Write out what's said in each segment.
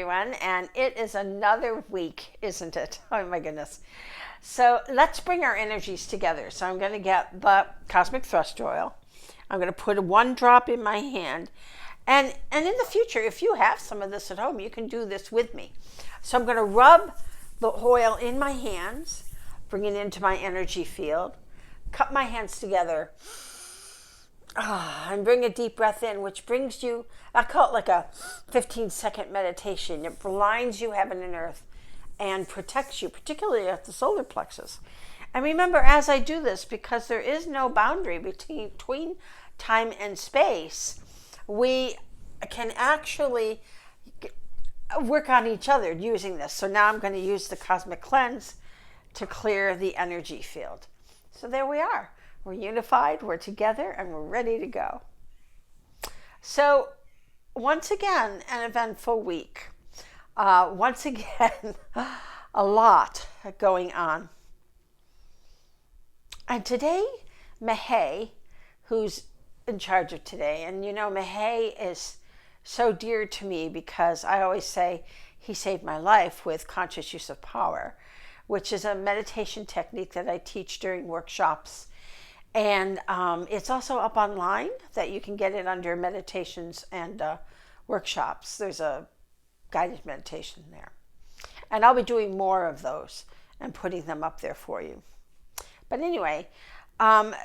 everyone, and it is another week, isn't it? Oh my goodness. So let's bring our energies together. So I'm going to get the Cosmic Thrust Oil. I'm going to put one drop in my hand. And in the future, if you have some of this at home, you can do this with me. So I'm going to rub the oil in my hands, bring it into my energy field, cup my hands together, and bring a deep breath in, which brings you, I call it like a 15-second meditation. It aligns you heaven and earth and protects you, particularly at the solar plexus. And remember, as I do this, because there is no boundary between time and space, we can actually work on each other using this. So now I'm going to use the Cosmic Cleanse to clear the energy field. So there we are. We're unified, we're together, and we're ready to go. So once again, an eventful week. Once again, a lot going on. And today, Mehe, who's in charge of today, and you know, Mehe is so dear to me because I always say he saved my life with conscious use of power, which is a meditation technique that I teach during workshops. And it's also up online that you can get it under meditations and workshops. There's a guided meditation there. And I'll be doing more of those and putting them up there for you. But anyway,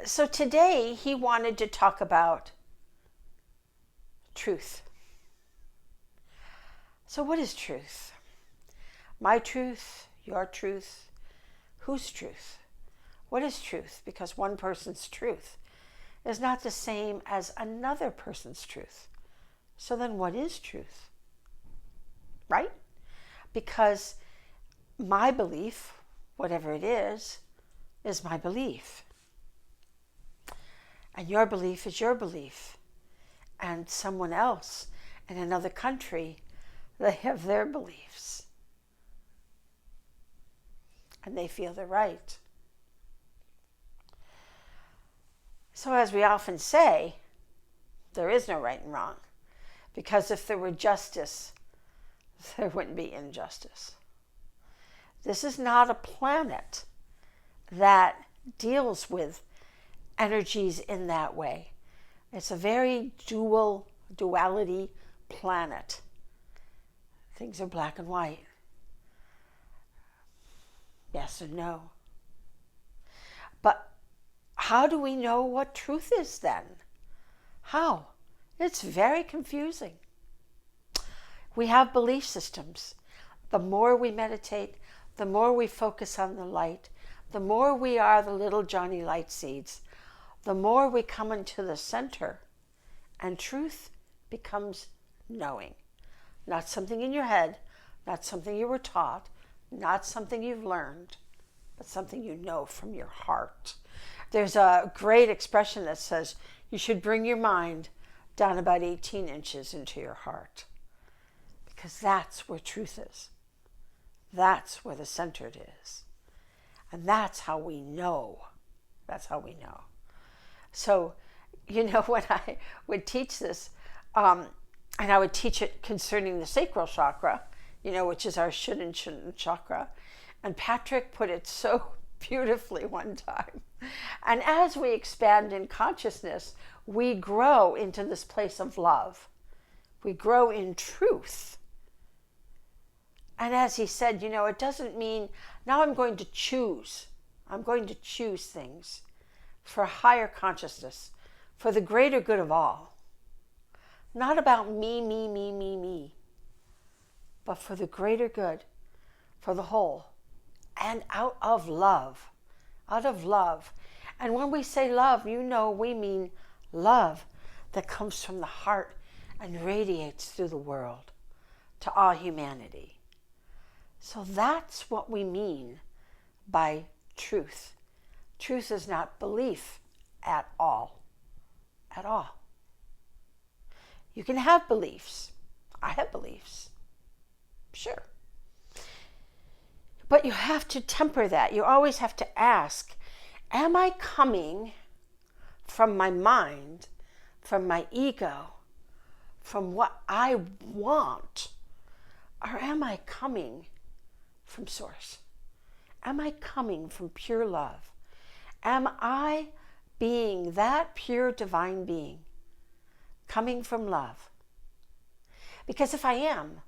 so today he wanted to talk about truth. So what is truth? My truth, your truth, whose truth? What is truth? Because one person's truth is not the same as another person's truth. So then what is truth? Right? Because my belief, whatever it is my belief. And your belief is your belief. And someone else in another country, they have their beliefs. And they feel they're right. So as we often say, there is no right and wrong. Because if there were justice, there wouldn't be injustice. This is not a planet that deals with energies in that way. It's a very duality planet. Things are black and white. Yes and no. But how do we know what truth is then? How? It's very confusing. We have belief systems. The more we meditate, the more we focus on the light, the more we are the little Johnny Light seeds, the more we come into the center, and truth becomes knowing. Not something in your head, not something you were taught, not something you've learned, but something you know from your heart. There's a great expression that says you should bring your mind down about 18 inches into your heart, because that's where truth is. That's where the centered is. And that's how we know. That's how we know. So, you know, when I would teach this, and I would teach it concerning the Sacral Chakra, you know, which is our shouldn't chakra, and Patrick put it so beautifully one time. And as we expand in consciousness, we grow into this place of love. We grow in truth. And as he said, you know, it doesn't mean now I'm going to choose. I'm going to choose things for higher consciousness, for the greater good of all. Not about me, but for the greater good, for the whole, and out of love. Out of love. And when we say love, you know, we mean love that comes from the heart and radiates through the world to all humanity. So that's what we mean by truth. Truth is not belief at all. At all. You can have beliefs. I have beliefs. Sure. But you have to temper that. You always have to ask, am I coming from my mind, from my ego, from what I want? Or am I coming from Source? Am I coming from pure love? Am I being that pure divine being, coming from love? Because if I am,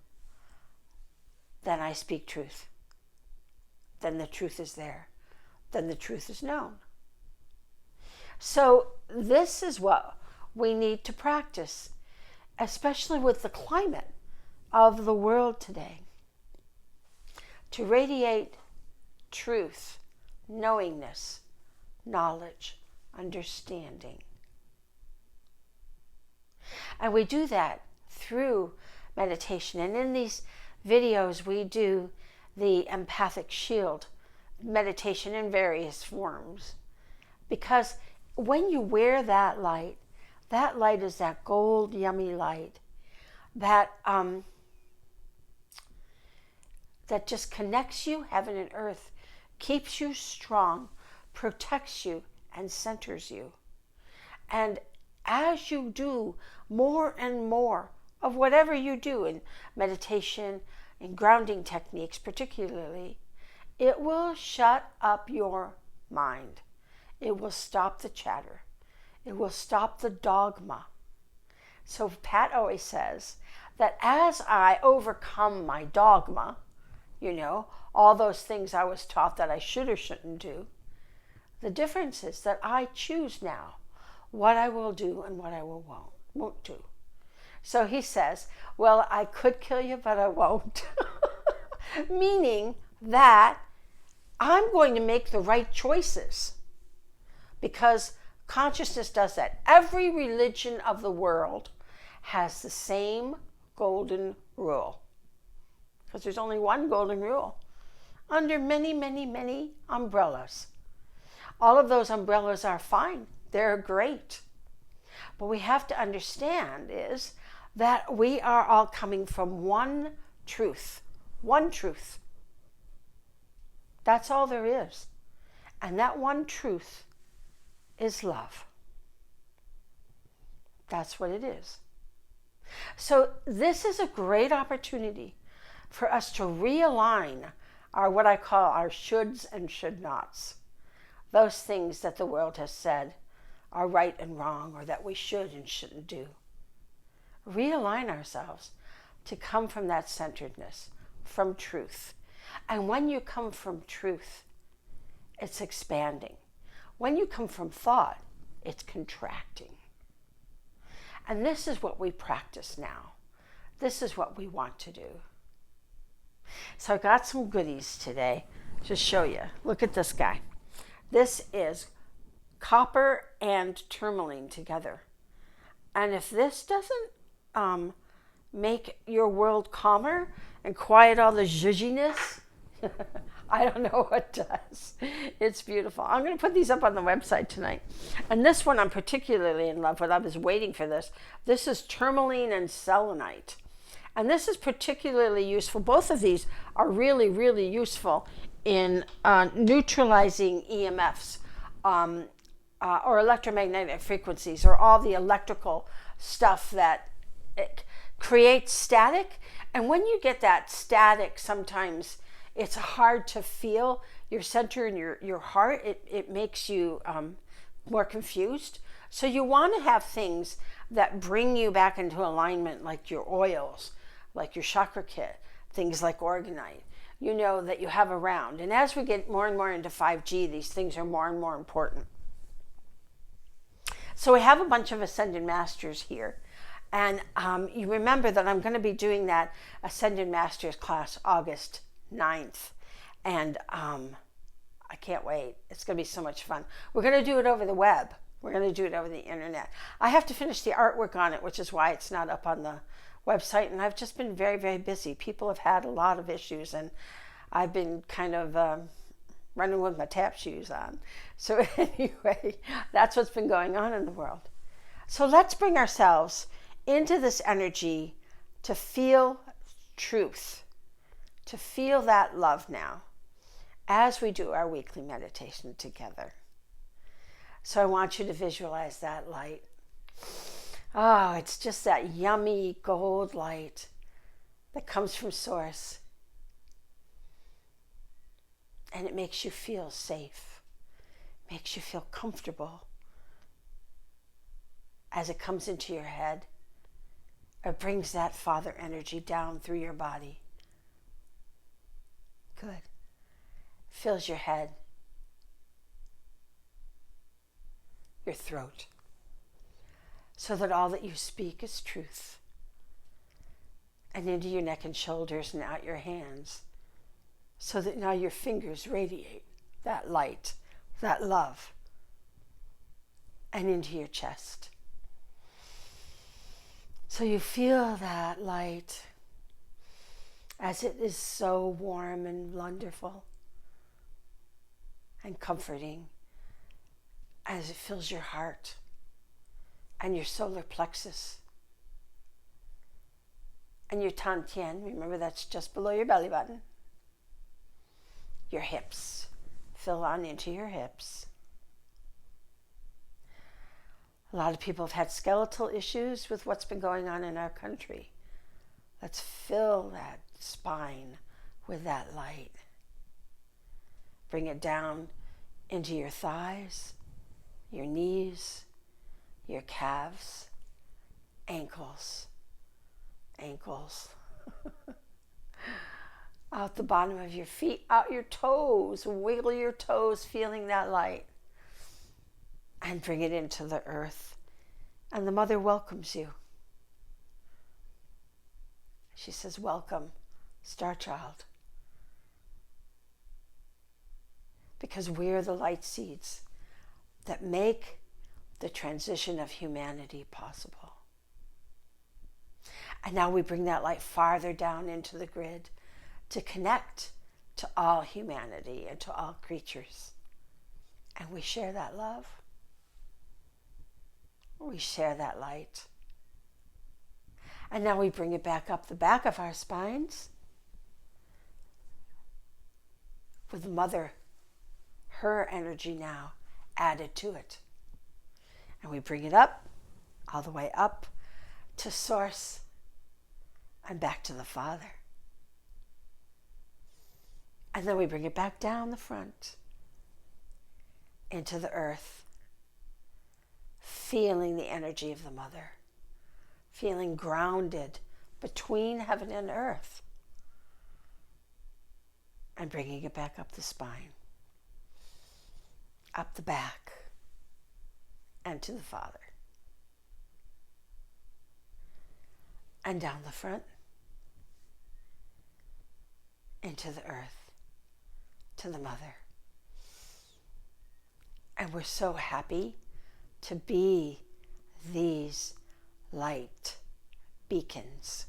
then I speak truth. Then the truth is there. Then the truth is known. So this is what we need to practice, especially with the climate of the world today. To radiate truth, knowingness, knowledge, understanding. And we do that through meditation. And in these videos, we do the empathic shield meditation in various forms. Because when you wear that light is that gold, yummy light that that just connects you, heaven and earth, keeps you strong, protects you, and centers you. And as you do more and more of whatever you do in meditation, in grounding techniques particularly, it will shut up your mind. It will stop the chatter. It will stop the dogma. So Pat always says that as I overcome my dogma, all those things I was taught that I should or shouldn't do, the difference is that I choose now what I will do and what I won't do. So he says, well, I could kill you, but I won't. Meaning that I'm going to make the right choices, because consciousness does that. Every religion of the world has the same golden rule, because there's only one golden rule under many, many, many umbrellas. All of those umbrellas are fine. They're great. But we have to understand is that we are all coming from one truth. One truth. That's all there is. And that one truth is love. That's what it is. So this is a great opportunity for us to realign our, what I call our shoulds and should nots. Those things that the world has said are right and wrong, or that we should and shouldn't do. Realign ourselves to come from that centeredness, from truth. And when you come from truth, it's expanding. When you come from thought, it's contracting. And this is what we practice now. This is what we want to do. So I got some goodies today to show you. Look at this guy. This is copper and tourmaline together. And if this doesn't make your world calmer and quiet all the zhuzhiness, I don't know what does. It's beautiful. I'm going to put these up on the website tonight. And this one I'm particularly in love with. I was waiting for this. This is tourmaline and selenite. And this is particularly useful. Both of these are really, really useful in neutralizing EMFs or electromagnetic frequencies, or all the electrical stuff that it creates static. And when you get that static, sometimes it's hard to feel your center and your heart. It makes you more confused. So you want to have things that bring you back into alignment, like your oils, like your chakra kit, things like orgonite, that you have around. And as we get more and more into 5G, these things are more and more important. So we have a bunch of Ascended Masters here. And you remember that I'm going to be doing that Ascended Masters class August 9th. And I can't wait. It's going to be so much fun. We're going to do it over the web. We're going to do it over the internet. I have to finish the artwork on it, which is why it's not up on the website. And I've just been very, very busy. People have had a lot of issues, and I've been kind of running with my tap shoes on. So anyway, that's what's been going on in the world. So let's bring ourselves into this energy to feel truth, to feel that love now as we do our weekly meditation together. So I want you to visualize that light. Oh, it's just that yummy gold light that comes from Source. And it makes you feel safe, makes you feel comfortable. As it comes into your head, it brings that Father energy down through your body. Good. Fills your head, your throat, so that all that you speak is truth. And into your neck and shoulders and out your hands, so that now your fingers radiate that light, that love, and into your chest. So you feel that light as it is so warm and wonderful and comforting, as it fills your heart and your solar plexus and your Tantien. Remember, that's just below your belly button. Your hips. Fill on into your hips. A lot of people have had skeletal issues with what's been going on in our country. Let's fill that spine with that light. Bring it down into your thighs, your knees, your calves, ankles, out the bottom of your feet, out your toes. Wiggle your toes, feeling that light. And bring it into the earth. And the mother welcomes you. She says, welcome, Star Child. Because we're the light seeds that make the transition of humanity possible. And now we bring that light farther down into the grid to connect to all humanity and to all creatures. And we share that love. We share that light. And now we bring it back up the back of our spines with Mother, her energy now added to it. And we bring it up, all the way up to Source and back to the Father. And then we bring it back down the front into the earth, feeling the energy of the Mother, feeling grounded between heaven and earth, and bringing it back up the spine, up the back, and to the Father, and down the front, into the earth, to the Mother. And we're so happy to be these light beacons.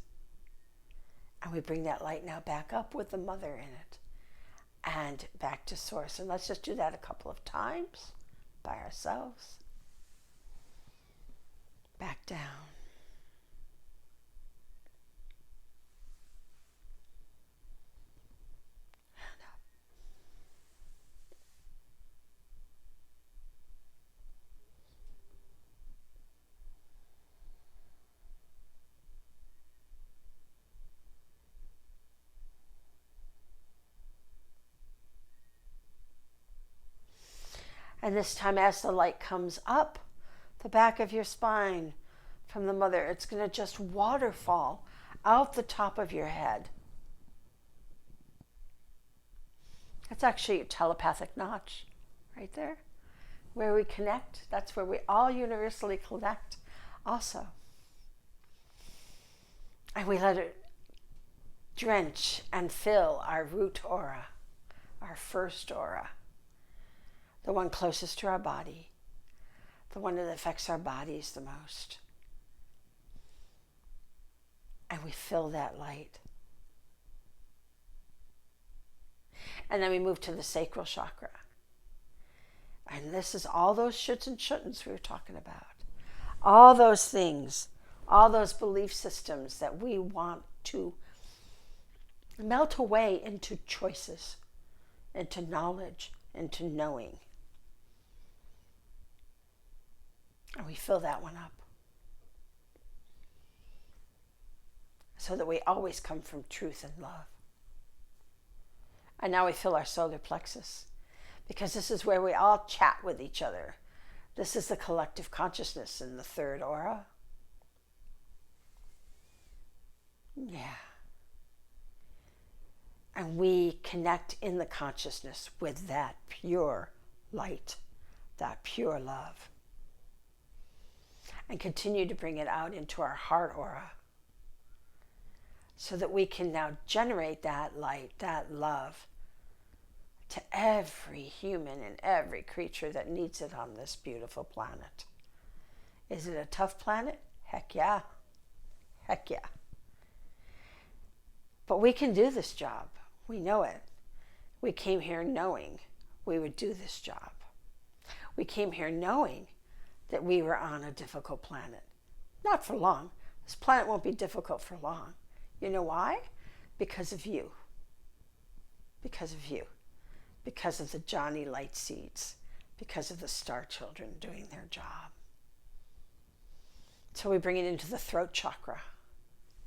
And we bring that light now back up with the Mother in it and back to Source. And let's just do that a couple of times by ourselves. Back down. And up. And this time, as the light comes up the back of your spine from the Mother, it's going to just waterfall out the top of your head. That's actually your telepathic notch right there, where we connect. That's where we all universally connect also. And we let it drench and fill our root aura, our first aura, the one closest to our body, the one that affects our bodies the most. And we fill that light. And then we move to the Sacral Chakra. And this is all those shoulds and shouldn'ts we were talking about. All those things, all those belief systems that we want to melt away into choices, into knowledge, into knowing. And we fill that one up. so that we always come from truth and love. And now we fill our solar plexus, because this is where we all chat with each other. This is the collective consciousness in the third aura. Yeah. And we connect in the consciousness with that pure light, that pure love. And continue to bring it out into our heart aura, so that we can now generate that light, that love, to every human and every creature that needs it on this beautiful planet. Is it a tough planet? Heck yeah. Heck yeah. But we can do this job. We know it. We came here knowing we would do this job. We came here knowing that we were on a difficult planet. Not for long. This planet won't be difficult for long. You know why? Because of you. Because of you. Because of the Johnny Light Seeds. Because of the star children doing their job. So we bring it into the throat chakra.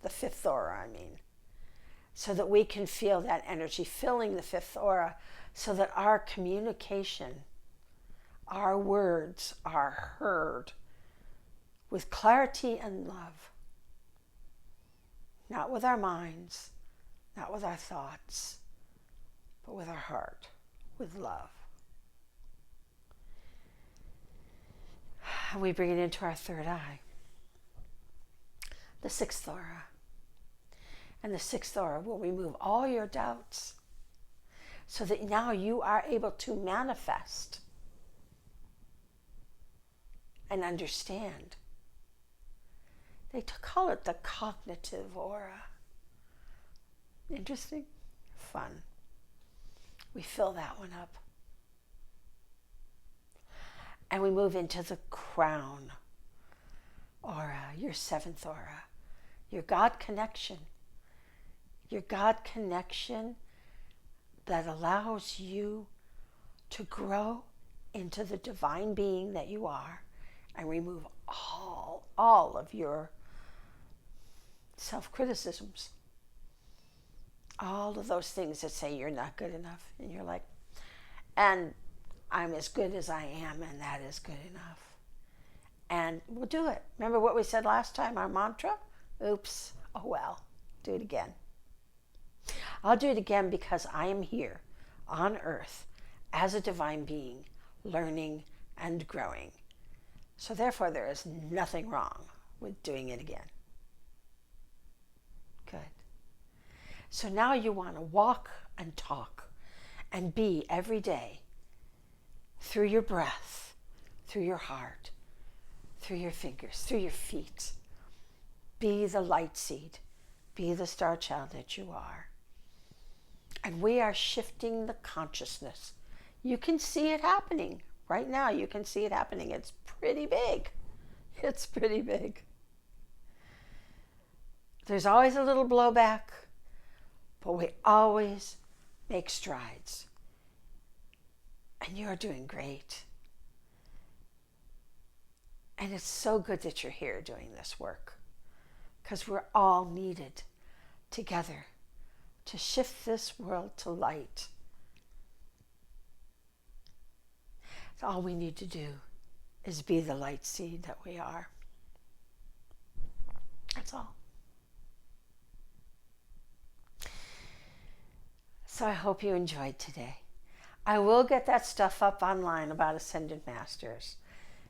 The fifth aura, I mean. So that we can feel that energy filling the fifth aura, so that our communication, our words are heard with clarity and love. Not with our minds, not with our thoughts, but with our heart, with love. And we bring it into our third eye, the sixth aura. And the sixth aura will remove all your doubts, so that now you are able to manifest and understand. They call it the cognitive aura. Interesting? Fun. We fill that one up. And we move into the crown aura, your seventh aura, your God connection. Your God connection that allows you to grow into the divine being that you are, and remove all of your self-criticisms. All of those things that say you're not good enough. And you're like, and I'm as good as I am, and that is good enough. And we'll do it. Remember what we said last time, our mantra? Oops, oh well, do it again. I'll do it again because I am here on earth as a divine being, learning and growing. So therefore, there is nothing wrong with doing it again. Good. So now you want to walk and talk and be every day through your breath, through your heart, through your fingers, through your feet. Be the light seed. Be the star child that you are. And we are shifting the consciousness. You can see it happening. Right now, you can see it happening. It's pretty big. It's pretty big. There's always a little blowback, but we always make strides. And you're doing great. And it's so good that you're here doing this work, because we're all needed together to shift this world to light. So all we need to do is be the light seed that we are. That's all. So I hope you enjoyed today. I will get that stuff up online about Ascended Masters.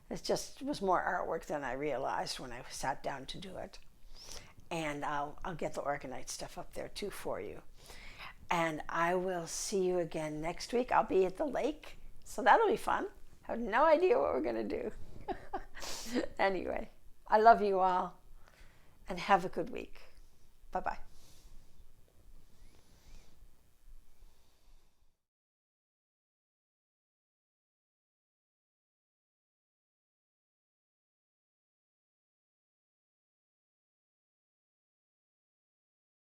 It just was more artwork than I realized when I sat down to do it. And I'll get the organite stuff up there too for you. And I will see you again next week. I'll be at the lake, so that'll be fun. I have no idea what we're going to do. Anyway, I love you all, and have a good week. Bye-bye.